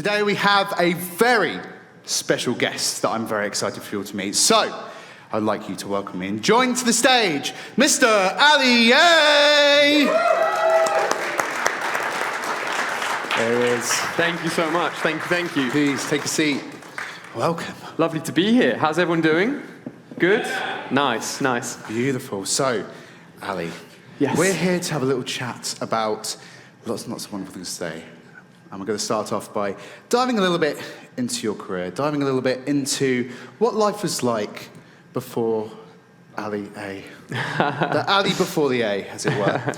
Today we have a very special guest that I'm very excited for you all to meet. So, I'd like you to welcome in, join to the stage, Mr. AliA! There he is. Thank you so much. Thank you. Please take a seat. Welcome. Lovely to be here. How's everyone doing? Good? Nice. Beautiful. So, Ali, yes. We're here to have a little chat about lots and lots of wonderful things to say. And we're going to start off by diving a little bit into your career, diving a little bit into what life was like before AliA. The Ali before the A, as it were.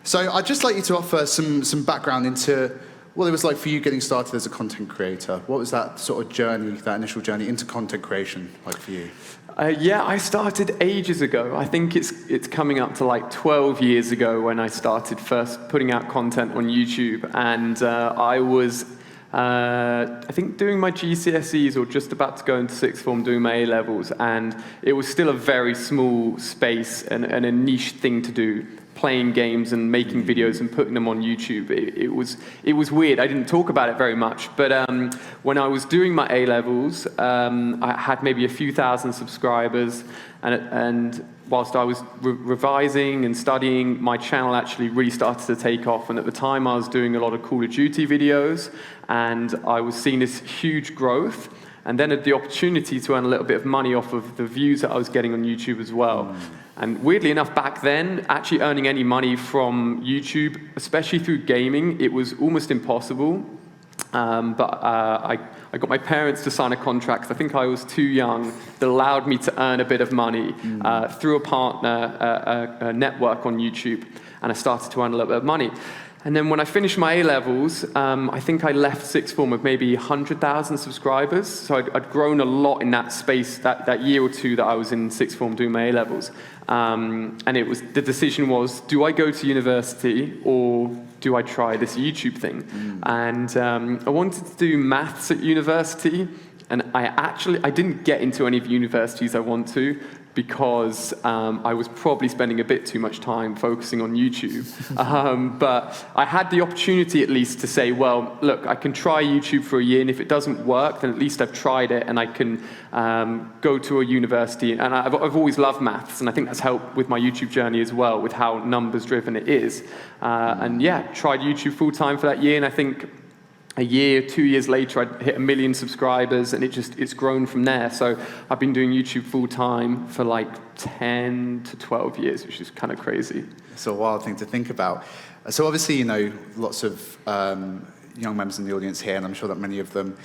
So I'd just like you to offer some background into what it was like for you getting started as a content creator. What was that sort of journey, that initial journey into content creation like for you? Yeah, I started ages ago. I think it's coming up to like 12 years ago when I started first putting out content on YouTube. And I was, I think, doing my GCSEs or just about to go into sixth form, doing my A-levels. And it was still a very small space and a niche thing to do, playing games and making videos and putting them on YouTube. It was weird. I didn't talk about it very much, but when I was doing my A-levels, I had maybe a few thousand subscribers, and whilst I was revising and studying, my channel actually really started to take off. And at the time, I was doing a lot of Call of Duty videos, and I was seeing this huge growth. And then had the opportunity to earn a little bit of money off of the views that I was getting on YouTube as well. And weirdly enough, back then, actually earning any money from YouTube, especially through gaming, it was almost impossible. But I got my parents to sign a contract, I think I was too young, that allowed me to earn a bit of money through a partner, a network on YouTube. And I started to earn a little bit of money. And then when I finished my A-levels, I think I left sixth form with maybe 100,000 subscribers. So I'd grown a lot in that space, that year or two that I was in sixth form doing my A-levels. And the decision was, do I go to university or do I try this YouTube thing? And I wanted to do maths at university. And I didn't get into any of the universities I want to, because I was probably spending a bit too much time focusing on YouTube. But I had the opportunity at least to say, well, look, I can try YouTube for a year, and if it doesn't work, then at least I've tried it, and I can go to a university. And I've always loved maths, and I think that's helped with my YouTube journey as well, with how numbers-driven it is. And yeah, tried YouTube full-time for that year, and I think a year, 2 years later, I'd hit 1 million subscribers, and it's grown from there. So I've been doing YouTube full time for like 10 to 12 years, which is kind of crazy. It's a wild thing to think about. So obviously, you know, lots of young members in the audience here, and I'm sure that many of them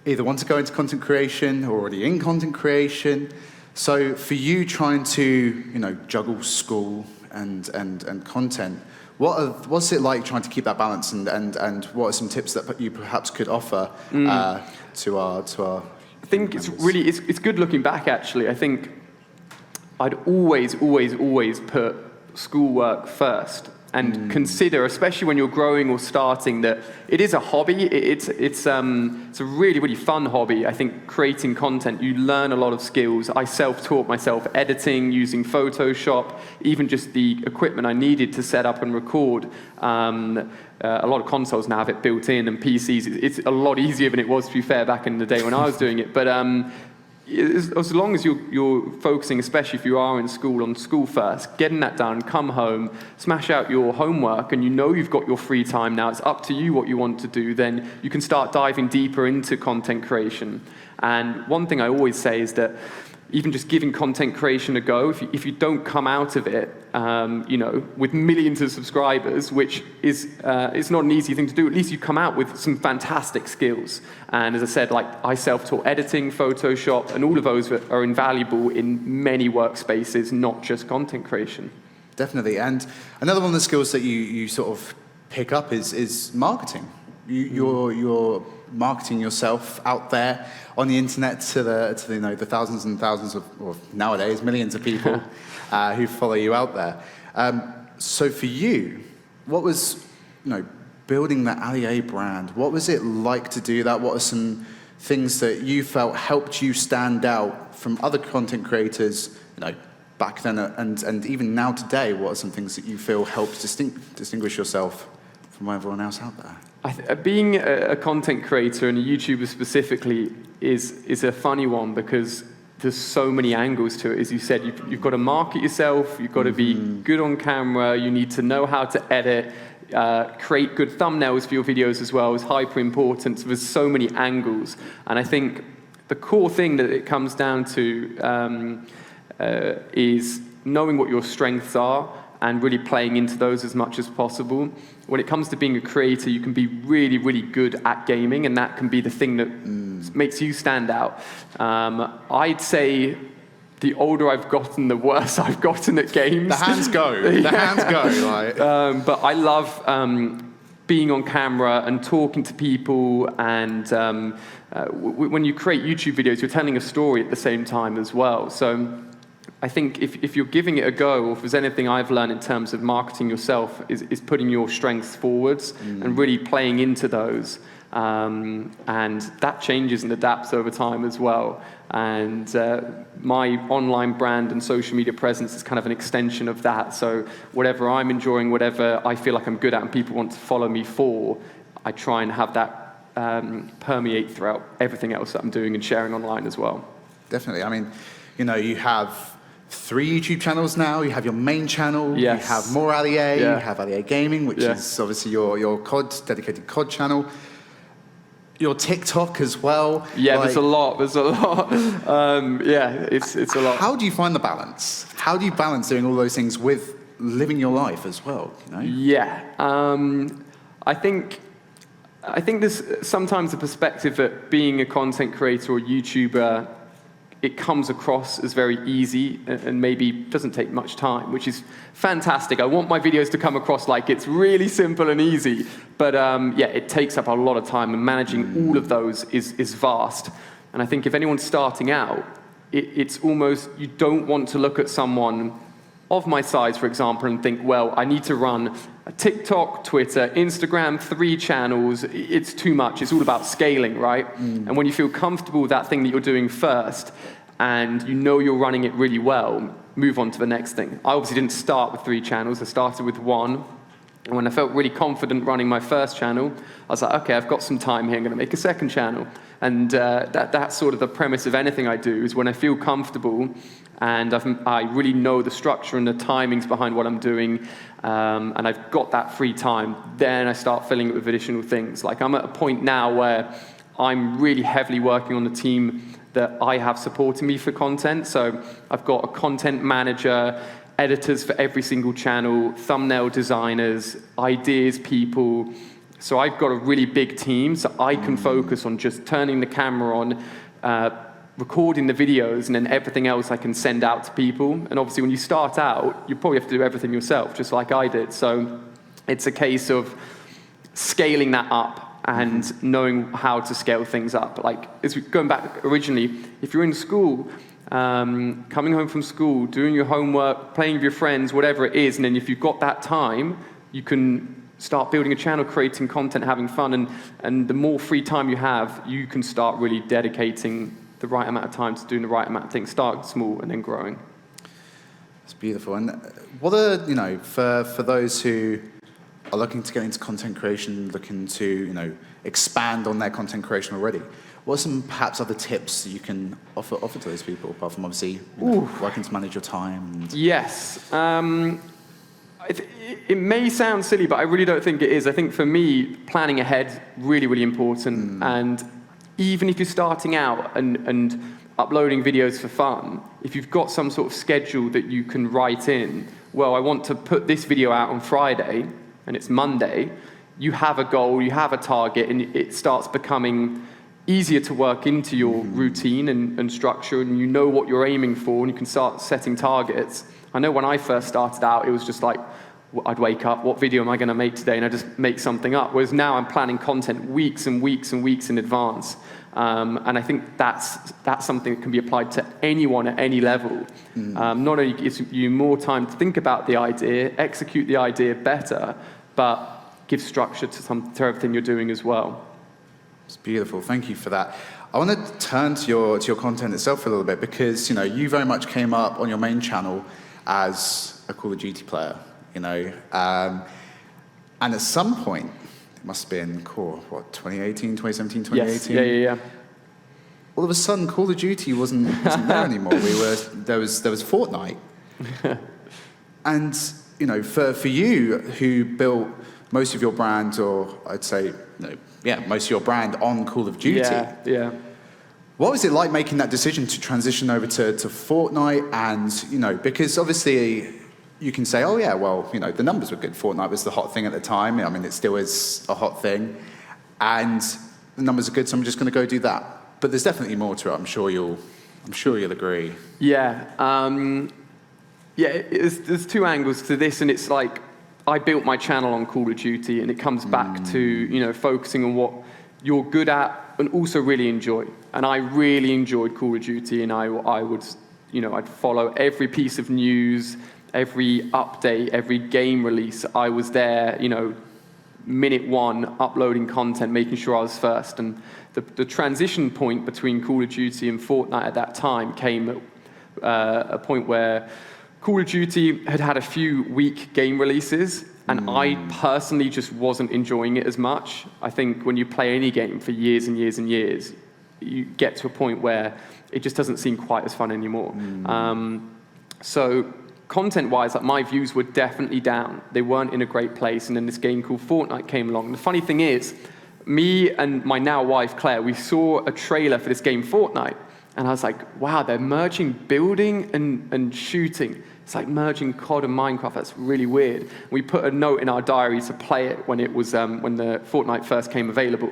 either want to go into content creation or already in content creation. So for you trying to, you know, juggle school and content, what's it like trying to keep that balance, and what are some tips that you perhaps could offer to our I think it's really it's good looking back, actually. I think I'd always put schoolwork first, and consider, especially when you're growing or starting, that it is a hobby. It's a really fun hobby. I think creating content, you learn a lot of skills. I self-taught myself editing, using Photoshop, even just the equipment I needed to set up and record. A lot of consoles now have it built in, and PCs. It's a lot easier than it was, to be fair, back in the day when I was doing it. But as long as you're focusing, especially if you are in school, on school first, getting that done, come home, smash out your homework, and you know you've got your free time now, it's up to you what you want to do, then you can start diving deeper into content creation. And one thing I always say is that even just giving content creation a go, if you don't come out of it, you know, with millions of subscribers, which is it's not an easy thing to do, at least you come out with some fantastic skills. And as I said, like, I self-taught editing, Photoshop, and all of those are invaluable in many workspaces, not just content creation. Definitely. And another one of the skills that you sort of pick up is marketing. You're marketing yourself out there on the internet to the you know, the thousands and thousands of, or nowadays millions of people who follow you out there. So for you, what was, you know, building the AliA brand? What was it like to do that? What are some things that you felt helped you stand out from other content creators, you know, back then and even now today? What are some things that you feel helped distinguish yourself from everyone else out there? Being a content creator and a YouTuber specifically is a funny one because there's so many angles to it. As you said, you've got to market yourself, you've got to be good on camera, you need to know how to edit, create good thumbnails for your videos as well is hyper important. So there's so many angles. And I think the core thing that it comes down to is knowing what your strengths are and really playing into those as much as possible. When it comes to being a creator, you can be really, really good at gaming, and that can be the thing that makes you stand out. I'd say the older I've gotten, the worse I've gotten at games. The hands go. The hands go. Like. But I love being on camera and talking to people, and when you create YouTube videos, you're telling a story at the same time as well. So I think if you're giving it a go, or if there's anything I've learned in terms of marketing yourself, is putting your strengths forwards and really playing into those. And that changes and adapts over time as well. And my online brand and social media presence is kind of an extension of that. So whatever I'm enjoying, whatever I feel like I'm good at and people want to follow me for, I try and have that permeate throughout everything else that I'm doing and sharing online as well. Definitely. I mean, you have 3 YouTube channels now. You have your main channel. Yes. You have more AliA. Yeah. You have AliA Gaming, which is obviously your dedicated COD channel. Your TikTok as well. Yeah, there's a lot. It's a lot. How do you find the balance? How do you balance doing all those things with living your life as well? Yeah, I think there's sometimes a perspective that being a content creator or YouTuber, it comes across as very easy and maybe doesn't take much time, which is fantastic. I want my videos to come across like it's really simple and easy, but it takes up a lot of time, and managing all of those is vast. And I think if anyone's starting out, it's almost, you don't want to look at someone of my size, for example, and think, well, I need to run a TikTok, Twitter, Instagram, 3 channels. It's too much. It's all about scaling, right? And when you feel comfortable with that thing that you're doing first, and you know you're running it really well, move on to the next thing. I obviously didn't start with 3 channels. I started with 1. And when I felt really confident running my first channel, I was like, okay, I've got some time here. I'm going to make a second channel. And that's sort of the premise of anything I do, is when I feel comfortable and I really know the structure and the timings behind what I'm doing, and I've got that free time, then I start filling it with additional things. Like, I'm at a point now where I'm really heavily working on the team that I have supporting me for content. So I've got a content manager, editors for every single channel, thumbnail designers, ideas people. So I've got a really big team, so I can focus on just turning the camera on, recording the videos, and then everything else I can send out to people. And obviously when you start out, you probably have to do everything yourself, just like I did. So it's a case of scaling that up and knowing how to scale things up. Like, as we going back originally, if you're in school, coming home from school, doing your homework, playing with your friends, whatever it is, and then if you've got that time, you can start building a channel, creating content, having fun, and the more free time you have, you can start really dedicating the right amount of time to doing the right amount of things, starting small and then growing. It's beautiful. And what are, for those who are looking to get into content creation, looking to, expand on their content creation already, what are some perhaps other tips that you can offer to those people, apart from obviously working to manage your time? Yes. It may sound silly, but I really don't think it is. I think for me, planning ahead, really, really important. And even if you're starting out and uploading videos for fun, if you've got some sort of schedule that you can write in, well, I want to put this video out on Friday, and it's Monday, you have a goal, you have a target, and it starts becoming easier to work into your routine and structure, and you know what you're aiming for, and you can start setting targets. I know when I first started out, it was just like, I'd wake up, what video am I going to make today? And I just make something up. Whereas now I'm planning content weeks and weeks and weeks in advance. And I think that's something that can be applied to anyone at any level. Not only gives you more time to think about the idea, execute the idea better, but give structure to everything you're doing as well. It's beautiful. Thank you for that. I want to turn to your content itself a little bit, because you very much came up on your main channel as a Call of Duty player, and at some point must have been core, what, 2018, 2017, 2018? Yes. Yeah. All of a sudden, Call of Duty wasn't there anymore. There was Fortnite. And, you know, for you, who built most of your brand, or I'd say, most of your brand on Call of Duty. Yeah. What was it like making that decision to transition over to Fortnite? And, you know, because obviously you can say, oh yeah, well, you know, the numbers were good. Fortnite was the hot thing at the time. I mean, it still is a hot thing. And the numbers are good, so I'm just going to go do that. But there's definitely more to it. I'm sure you'll agree. Yeah. There's two angles to this, and it's like, I built my channel on Call of Duty, and it comes back to, you know, focusing on what you're good at and also really enjoy. And I really enjoyed Call of Duty, and I would, you know, I'd follow every piece of news, every update, every game release. I was there, you know, minute one, uploading content, making sure I was first. And the transition point between Call of Duty and Fortnite at that time came at a point where Call of Duty had a few weak game releases, and I personally just wasn't enjoying it as much. I think when you play any game for years and years and years, you get to a point where it just doesn't seem quite as fun anymore. So content-wise, like, my views were definitely down. They weren't in a great place, and then this game called Fortnite came along. And the funny thing is, me and my now wife, Claire, we saw a trailer for this game, Fortnite, and I was like, wow, they're merging building and shooting. It's like merging COD and Minecraft. That's really weird. We put a note in our diary to play it when it was when the Fortnite first came available.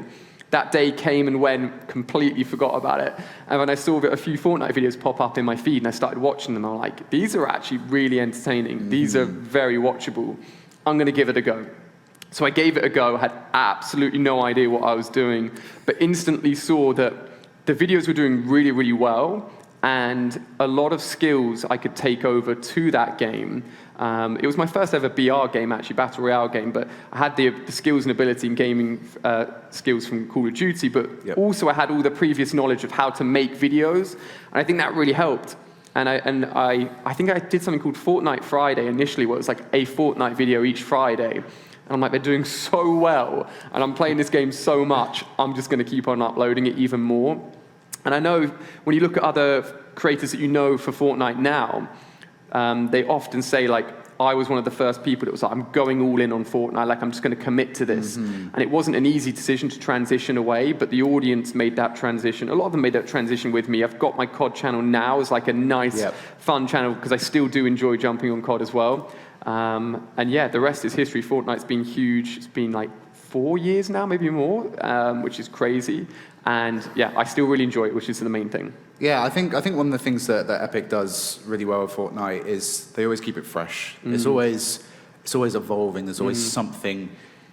That day came and went, completely forgot about it. And when I saw a few Fortnite videos pop up in my feed and I started watching them, I'm like, these are actually really entertaining. These are very watchable. I'm going to give it a go. So I gave it a go, had absolutely no idea what I was doing, but instantly saw that the videos were doing really, really well, and a lot of skills I could take over to that game. It was my first ever BR game, actually, Battle Royale game, but I had the skills and ability in gaming skills from Call of Duty, but also I had all the previous knowledge of how to make videos, and I think that really helped. And I think I did something called Fortnite Friday initially, where it was like a Fortnite video each Friday. And I'm like, they're doing so well, and I'm playing this game so much, I'm just going to keep on uploading it even more. And I know when you look at other creators that you know for Fortnite now, they often say, like, I was one of the first people that was like, I'm going all in on Fortnite, like, I'm just going to commit to this. And it wasn't an easy decision to transition away, but the audience made that transition. A lot of them made that transition with me. I've got my COD channel now as like a nice, fun channel, because I still do enjoy jumping on COD as well. And yeah, the rest is history. Fortnite's been huge. It's been like 4 years now, maybe more, which is crazy. And yeah, I still really enjoy it, which is the main thing. Yeah, I think one of the things that Epic does really well with Fortnite is they always keep it fresh. It's always evolving. There's always something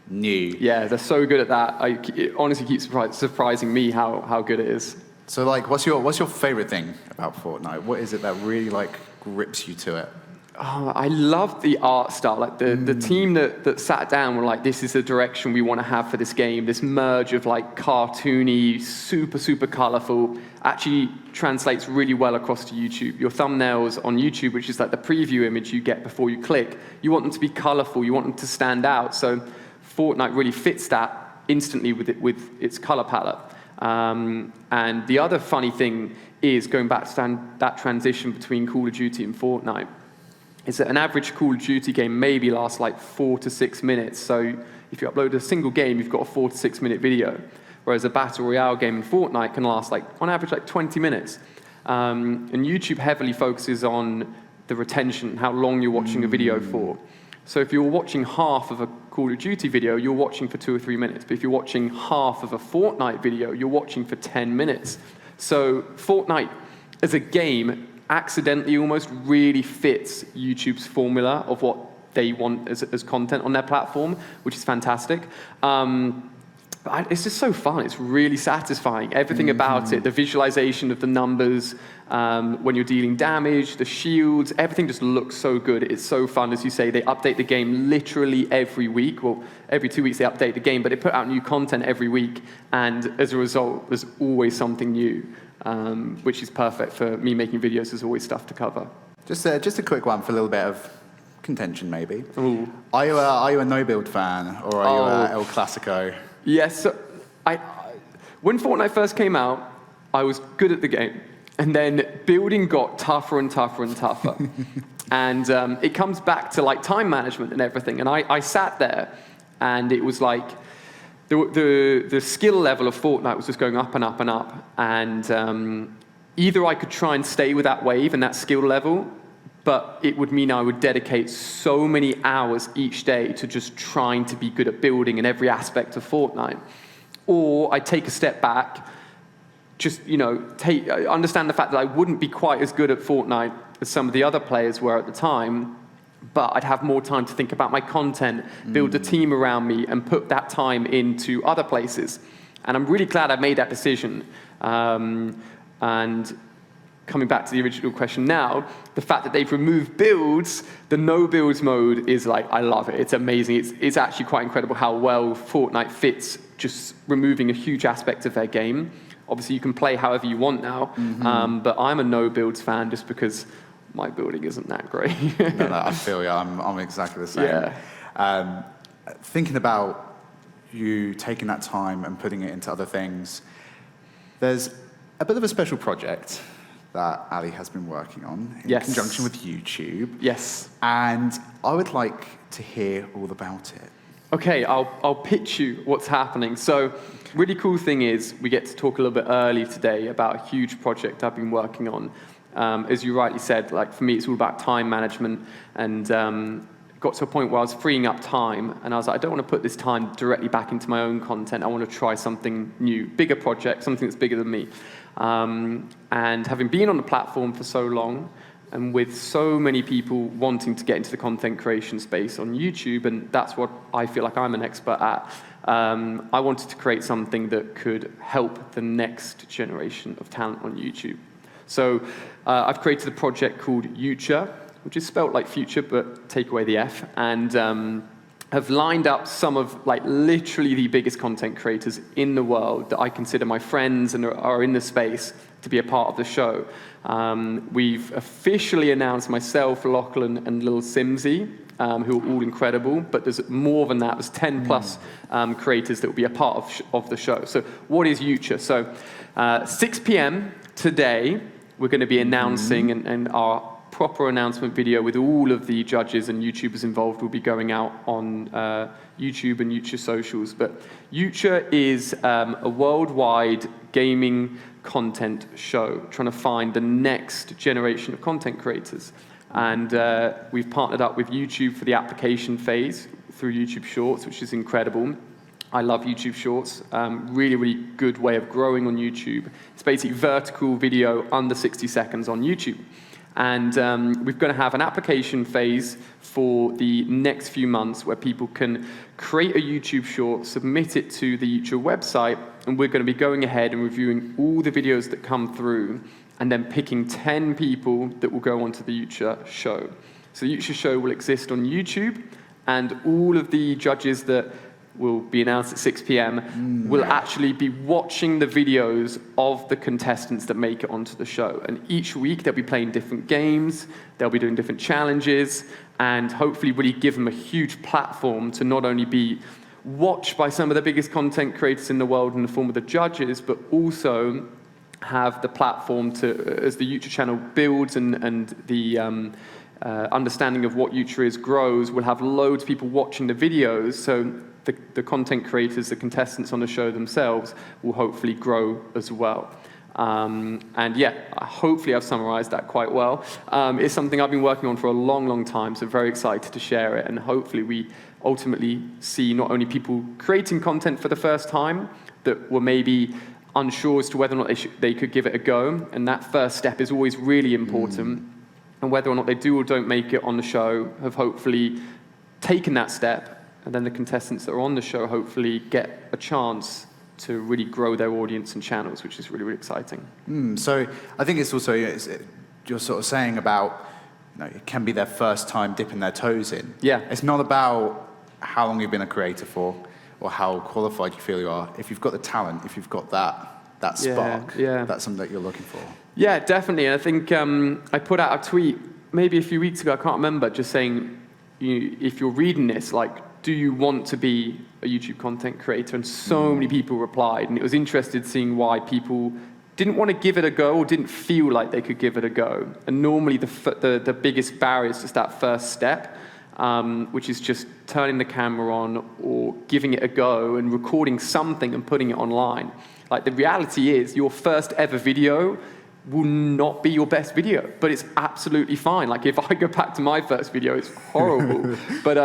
new. Yeah, they're so good at that. It honestly keeps surprising me how good it is. So, like, what's your favorite thing about Fortnite? What is it that really, like, grips you to it? Oh, I love the art style. Like the team that sat down were like, this is the direction we want to have for this game. This merge of like cartoony, super colorful, actually translates really well across to YouTube. Your thumbnails on YouTube, which is like the preview image you get before you click, you want them to be colorful, you want them to stand out. So Fortnite really fits that instantly with its color palette. And the other funny thing is, going back to that transition between Call of Duty and Fortnite, is that an average Call of Duty game maybe lasts like 4 to 6 minutes. So if you upload a single game, you've got a 4 to 6 minute video. Whereas a Battle Royale game in Fortnite can last, like, on average, like 20 minutes. And YouTube heavily focuses on the retention, how long you're watching a video for. So if you're watching half of a Call of Duty video, you're watching for 2 or 3 minutes. But if you're watching half of a Fortnite video, you're watching for 10 minutes. So Fortnite, as a game, accidentally almost really fits YouTube's formula of what they want as content on their platform, which is fantastic. It's just so fun. It's really satisfying. Everything about it, the visualization of the numbers, when you're dealing damage, the shields, everything just looks so good. It's so fun. As you say, they update the game literally every week. Well, every 2 weeks they update the game, but they put out new content every week. And as a result, there's always something new. Which is perfect for me making videos. There's always stuff to cover. Just a quick one for a little bit of contention maybe. Ooh. Are you a no-build fan, or are you a El Clasico? Yes. So when Fortnite first came out, I was good at the game. And then building got tougher and tougher and tougher. And it comes back to like time management and everything. And I sat there, and it was like the skill level of Fortnite was just going up and up and up. And either I could try and stay with that wave and that skill level, but it would mean I would dedicate so many hours each day to just trying to be good at building in every aspect of Fortnite. Or I'd take a step back, just, understand the fact that I wouldn't be quite as good at Fortnite as some of the other players were at the time, but I'd have more time to think about my content, build a team around me, and put that time into other places. And I'm really glad I made that decision. And coming back to the original question now, the fact that they've removed builds, the no builds mode is like, I love it. It's amazing. It's actually quite incredible how well Fortnite fits just removing a huge aspect of their game. Obviously, you can play however you want now, but I'm a no builds fan just because my building isn't that great. No, I feel you. I'm exactly the same. Yeah. Thinking about you taking that time and putting it into other things, there's a bit of a special project that Ali has been working on in conjunction with YouTube. Yes. And I would like to hear all about it. Okay, I'll pitch you what's happening. So, really cool thing is we get to talk a little bit early today about a huge project I've been working on. As you rightly said, like for me, it's all about time management, and got to a point where I was freeing up time, and I was like, I don't want to put this time directly back into my own content. I want to try something new, bigger project, something that's bigger than me. And having been on the platform for so long, and with so many people wanting to get into the content creation space on YouTube, and that's what I feel like I'm an expert at, I wanted to create something that could help the next generation of talent on YouTube. So I've created a project called uTure, which is spelt like future, but take away the F, and have lined up some of like literally the biggest content creators in the world that I consider my friends and are in the space to be a part of the show. We've officially announced myself, Lachlan, and Lil Simsy, who are all incredible, but there's more than that. There's 10 plus creators that will be a part of the show. So what is uTure? So 6 p.m. today, we're going to be announcing, and our proper announcement video with all of the judges and YouTubers involved will be going out on YouTube and uTure socials. But uTure is a worldwide gaming content show, trying to find the next generation of content creators. And we've partnered up with YouTube for the application phase through YouTube Shorts, which is incredible. I love YouTube Shorts. Really, really good way of growing on YouTube. It's basically vertical video under 60 seconds on YouTube. And we're going to have an application phase for the next few months where people can create a YouTube short, submit it to the uTure website, and we're going to be going ahead and reviewing all the videos that come through and then picking 10 people that will go onto the uTure show. So the uTure show will exist on YouTube, and all of the judges that will be announced at 6 p.m. will actually be watching the videos of the contestants that make it onto the show. And each week they'll be playing different games, they'll be doing different challenges, and hopefully really give them a huge platform to not only be watched by some of the biggest content creators in the world in the form of the judges, but also have the platform to, as the uTure channel builds and the understanding of what uTure is grows, we'll have loads of people watching the videos, so the content creators, the contestants on the show themselves will hopefully grow as well. And yeah, hopefully I've summarized that quite well. It's something I've been working on for a long, long time, so very excited to share it, and hopefully we ultimately see not only people creating content for the first time that were maybe unsure as to whether or not they could give it a go, and that first step is always really important, and whether or not they do or don't make it on the show have hopefully taken that step, and then the contestants that are on the show hopefully get a chance to really grow their audience and channels, which is really, really exciting. So I think it's also, you're sort of saying about, it can be their first time dipping their toes in. Yeah. It's not about how long you've been a creator for or how qualified you feel you are. If you've got the talent, if you've got that spark, that's something that you're looking for. Yeah, definitely. And I think I put out a tweet maybe a few weeks ago, I can't remember, just saying, if you're reading this, like, do you want to be a YouTube content creator? And so many people replied, and it was interesting seeing why people didn't want to give it a go or didn't feel like they could give it a go. And normally the biggest barrier is just that first step, which is just turning the camera on or giving it a go and recording something and putting it online. Like, the reality is your first ever video will not be your best video, but it's absolutely fine. Like, if I go back to my first video, it's horrible. But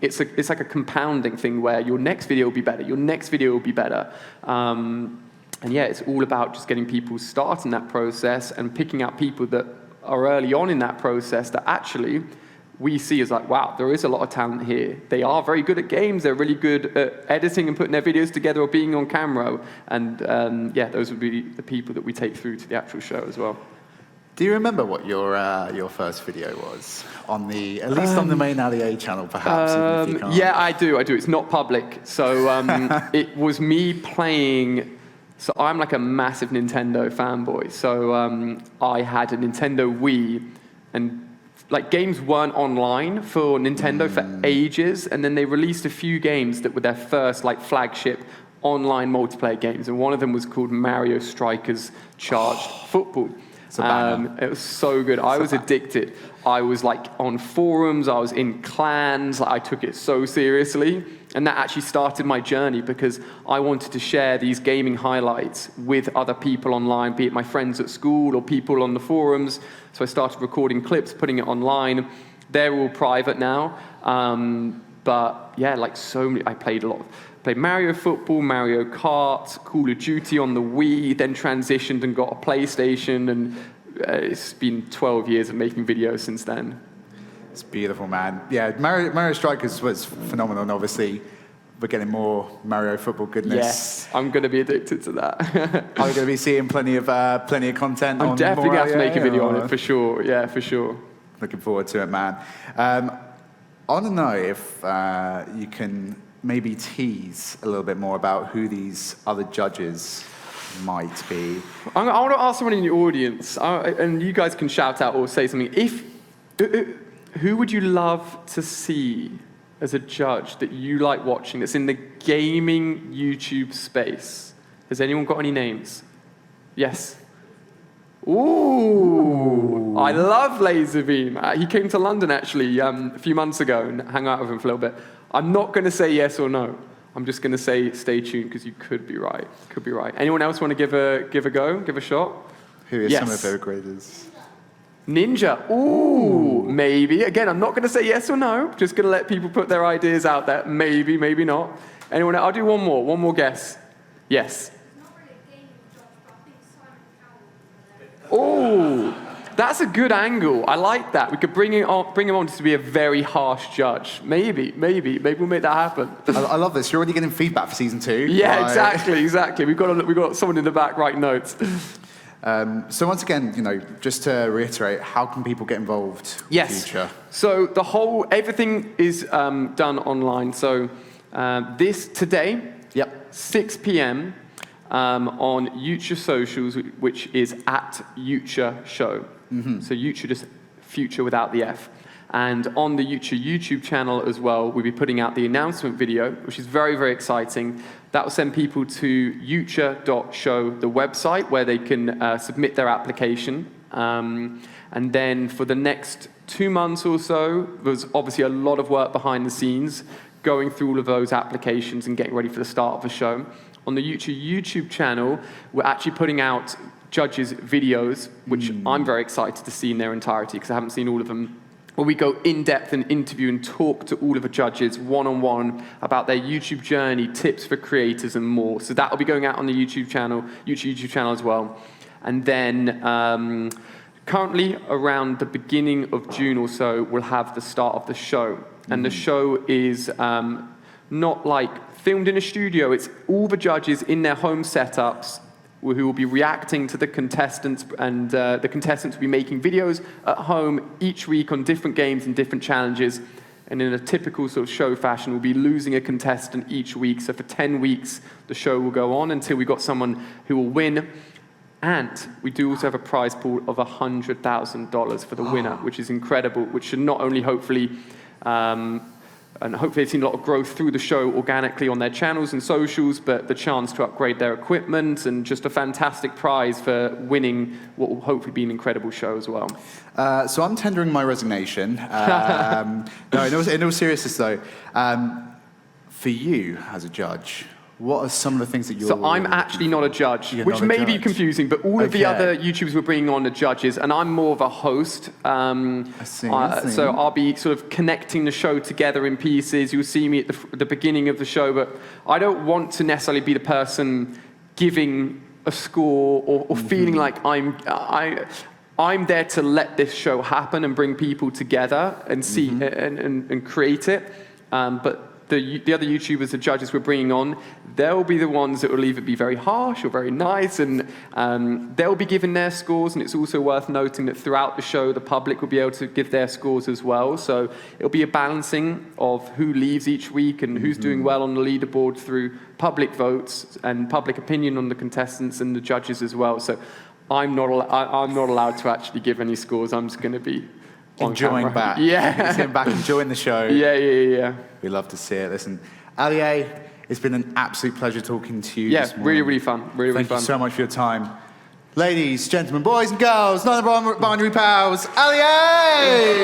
it's like a compounding thing where your next video will be better, your next video will be better. And yeah, it's all about just getting people started in that process and picking out people that are early on in that process that actually we see as like, wow, there is a lot of talent here. They are very good at games. They're really good at editing and putting their videos together or being on camera. And yeah, those would be the people that we take through to the actual show as well. Do you remember what your first video was on at least on the main AliA channel, perhaps? Even if you can't. Yeah, I do. It's not public. So it was me playing. So I'm like a massive Nintendo fanboy. So I had a Nintendo Wii, and like, games weren't online for Nintendo for ages, and then they released a few games that were their first like flagship online multiplayer games, and one of them was called Mario Strikers Charged Football. It was so good. I was addicted. I was like on forums, I was in clans, I took it so seriously. And that actually started my journey because I wanted to share these gaming highlights with other people online, be it my friends at school or people on the forums. So I started recording clips, putting it online. They're all private now. But yeah, like so many, I played Mario Football, Mario Kart, Call of Duty on the Wii, then transitioned and got a PlayStation, and it's been 12 years of making videos since then. It's beautiful, man. Yeah, Mario Strikers was phenomenal, and obviously we're getting more Mario Football goodness. Yes, I'm going to be addicted to that. Are we going to be seeing plenty of content on I'm definitely going to have to make a video or? on it, for sure. Yeah, for sure. Looking forward to it, man. I want to know if you can maybe tease a little bit more about who these other judges might be. I want to ask someone in the audience, and you guys can shout out or say something. Who would you love to see as a judge that you like watching that's in the gaming YouTube space? Has anyone got any names? Yes. Ooh. I love Laserbeam. He came to London actually a few months ago and hung out with him for a little bit. I'm not going to say yes or no. I'm just going to say stay tuned because you could be right. Could be right. Anyone else want to give a go? Give a shot? Who is some of their graders? Ninja. Ooh, maybe. Again, I'm not going to say yes or no. Just going to let people put their ideas out there. Maybe, maybe not. Anyone else? I'll do one more. One more guess. Yes. Oh, that's a good angle. I like that. We could bring him on to be a very harsh judge. Maybe we'll make that happen. I love this. You're already getting feedback for season 2. Yeah, exactly. We've got someone in the back writing notes. So once again, just to reiterate, how can people get involved in the future? So everything is done online. So today, 6 p.m. On uTure socials, which is at uTure Show. Mm-hmm. So uTure, just future without the F. And on the uTure YouTube channel as well, we'll be putting out the announcement video, which is very, very exciting. That will send people to uture.show, the website, where they can submit their application. And then for the next 2 months or so, there's obviously a lot of work behind the scenes, going through all of those applications and getting ready for the start of the show. On the uTure YouTube channel, we're actually putting out judges' videos, which I'm very excited to see in their entirety, because I haven't seen all of them, where we go in-depth and interview and talk to all of the judges one-on-one about their YouTube journey, tips for creators, and more. So that will be going out on the YouTube channel as well. And then currently, around the beginning of June or so, we'll have the start of the show. And the show is not like filmed in a studio. It's all the judges in their home setups who will be reacting to the contestants, and the contestants will be making videos at home each week on different games and different challenges. And in a typical sort of show fashion, we'll be losing a contestant each week. So for 10 weeks, the show will go on until we got someone who will win. And we do also have a prize pool of $100,000 for the winner, which is incredible, which should not only hopefully And hopefully they've seen a lot of growth through the show organically on their channels and socials, but the chance to upgrade their equipment and just a fantastic prize for winning what will hopefully be an incredible show as well. So I'm tendering my resignation. No, in all seriousness though, for you as a judge, what are some of the things that you're... So I'm actually not a judge, which may be confusing, but all of the other YouTubers we're bringing on are judges, and I'm more of a host. I see. So I'll be sort of connecting the show together in pieces. You'll see me at the beginning of the show, but I don't want to necessarily be the person giving a score or feeling like I'm there to let this show happen and bring people together and see and create it. But the other YouTubers, the judges we're bringing on, they'll be the ones that will either be very harsh or very nice, and they'll be giving their scores, and it's also worth noting that throughout the show, the public will be able to give their scores as well, so it'll be a balancing of who leaves each week and who's doing well on the leaderboard through public votes and public opinion on the contestants and the judges as well, so I'm not allowed to actually give any scores. I'm just going to be enjoying back. Yeah. Sitting back, enjoying the show. Yeah. We love to see it. Listen, AliA, it's been an absolute pleasure talking to you. Yeah, this morning. really fun. Really fun. Thank you so much for your time. Ladies, gentlemen, boys and girls, non-binary pals, AliA!